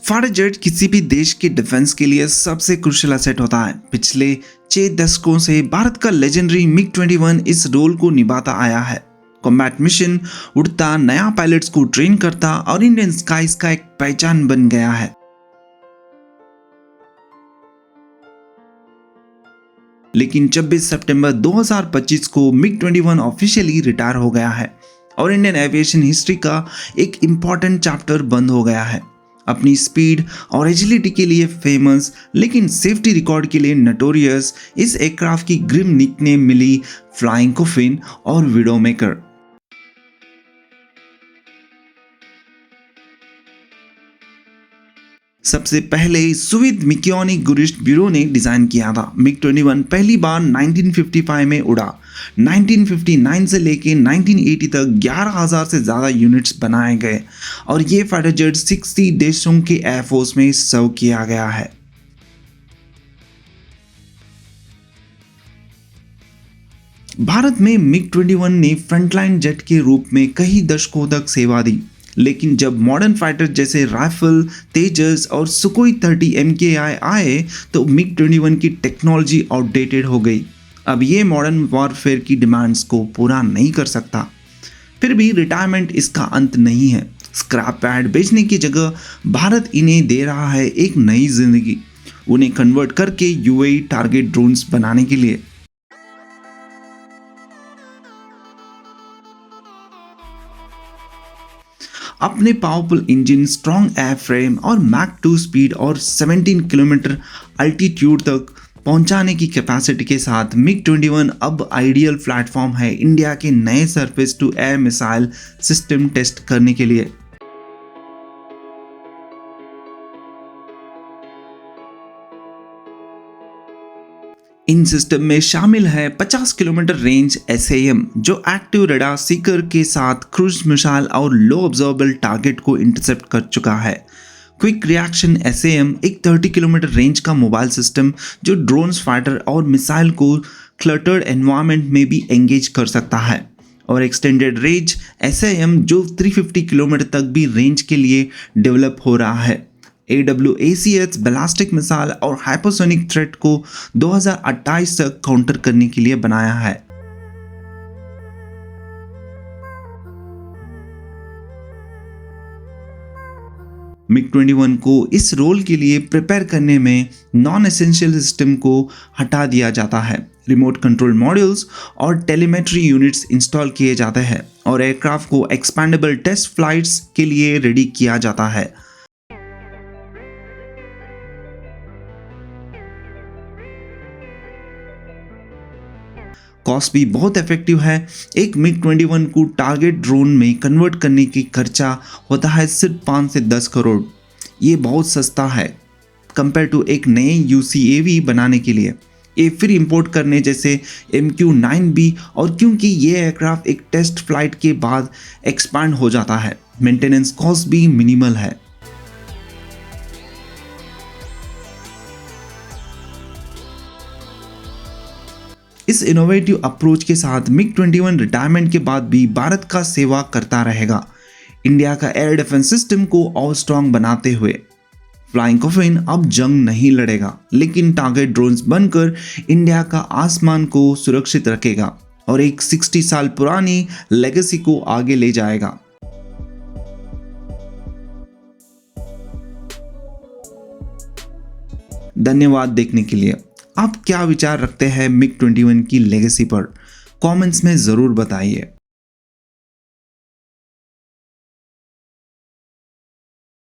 Fighter jet किसी भी देश के डिफेंस के लिए सबसे क्रूशियल एसेट होता है। पिछले 6 दशकों से भारत का लेजेंडरी मिग 21 इस रोल को निभाता आया है। कॉम्बैट मिशन उड़ता, नया पायलट्स को ट्रेन करता और इंडियन स्काईज का एक पहचान बन गया है। लेकिन 26 सितंबर 2025 को मिग 21 ऑफिशियली रिटायर हो गया है और इंडियन एविएशन हिस्ट्री का एक इम्पॉर्टेंट चैप्टर बंद हो गया है। अपनी स्पीड और एजिलिटी के लिए फेमस लेकिन सेफ्टी रिकॉर्ड के लिए नटोरियस, इस एयरक्राफ्ट की ग्रिम निकनेम मिली फ्लाइंग कॉफिन और विडोमेकर। सबसे पहले सुविद मिकियोनी गुरिस्ट ब्यूरो ने डिजाइन किया था। मिग 21 पहली बार 1955 में उड़ा। 1959 से लेके 1980 तक 11,000 से ज़्यादा यूनिट्स बनाए गए और ये फाइटर जेट 60 देशों के एयरफोर्स में सर्व किया गया है। भारत में मिग 21 ने फ्रंटलाइन जेट के रूप में कई दशकों तक सेवा दी, लेकिन जब मॉडर्न फाइटर जैसे राइफल, तेजस और सुकोई 30 MKI आए तो मिग 21 की टेक्नोलॉजी आउटडेटेड हो गई। अब ये मॉडर्न वॉरफेयर की डिमांड्स को पूरा नहीं कर सकता। फिर भी रिटायरमेंट इसका अंत नहीं है। स्क्रैप पैड बेचने की जगह भारत इन्हें दे रहा है एक नई जिंदगी, उन्हें कन्वर्ट करके UAE टारगेट ड्रोन्स बनाने के लिए। अपने powerful engine, strong air frame और मैक 2 स्पीड और 17 किलोमीटर अल्टीट्यूड तक पहुंचाने की कैपेसिटी के साथ मिग 21 अब आइडियल प्लेटफॉर्म है इंडिया के नए surface to air missile system test करने के लिए। इन सिस्टम में शामिल है 50 किलोमीटर रेंज SAM, जो एक्टिव रडार सीकर के साथ क्रूज मिसाइल और लो ऑब्जर्वेबल टारगेट को इंटरसेप्ट कर चुका है। क्विक रिएक्शन SAM एक 30 किलोमीटर रेंज का मोबाइल सिस्टम जो ड्रोन्स, फाइटर और मिसाइल को क्लटर्ड एनवायरनमेंट में भी एंगेज कर सकता है। और एक्सटेंडेड रेंज SAM जो 350 किलोमीटर तक भी रेंज के लिए डेवलप हो रहा है। AWACS बैलिस्टिक मिसाइल और हाइपरसोनिक थ्रेट को 2028 तक काउंटर करने के लिए बनाया है। मिग 21 को इस रोल के लिए प्रिपेयर करने में नॉन एसेंशियल सिस्टम को हटा दिया जाता है। रिमोट कंट्रोल मॉड्यूल्स और टेलीमेट्री यूनिट्स इंस्टॉल किए जाते हैं और एयरक्राफ्ट को एक्सपेंडेबल टेस्ट फ्लाइट्स के लिए रेडी किया जाता है। कॉस्ट भी बहुत इफेक्टिव है। एक मिग 21 को टारगेट ड्रोन में कन्वर्ट करने की खर्चा होता है सिर्फ 5 से 10 करोड़। ये बहुत सस्ता है कंपेयर टू एक नए UCAV बनाने के लिए, ये फिर इंपोर्ट करने जैसे MQ-9B। और क्योंकि ये एयरक्राफ्ट एक टेस्ट फ्लाइट के बाद एक्सपांड हो जाता है, मेंटेनेंस कॉस्ट भी मिनिमल है। इस इनोवेटिव अप्रोच के साथ मिग 21 रिटायरमेंट के बाद भी भारत का सेवा करता रहेगा, इंडिया का एयर डिफेंस सिस्टम को और स्ट्रॉन्ग बनाते हुए। फ्लाइंग कॉफिन अब जंग नहीं लड़ेगा, लेकिन टारगेट ड्रोन्स बनकर इंडिया का आसमान को सुरक्षित रखेगा और एक 60 साल पुरानी लेगेसी को आगे ले जाएगा। धन्यवाद देखने के लिए। आप क्या विचार रखते हैं मिग 21 की लेगेसी पर? कमेंट्स में ज़रूर बताइए।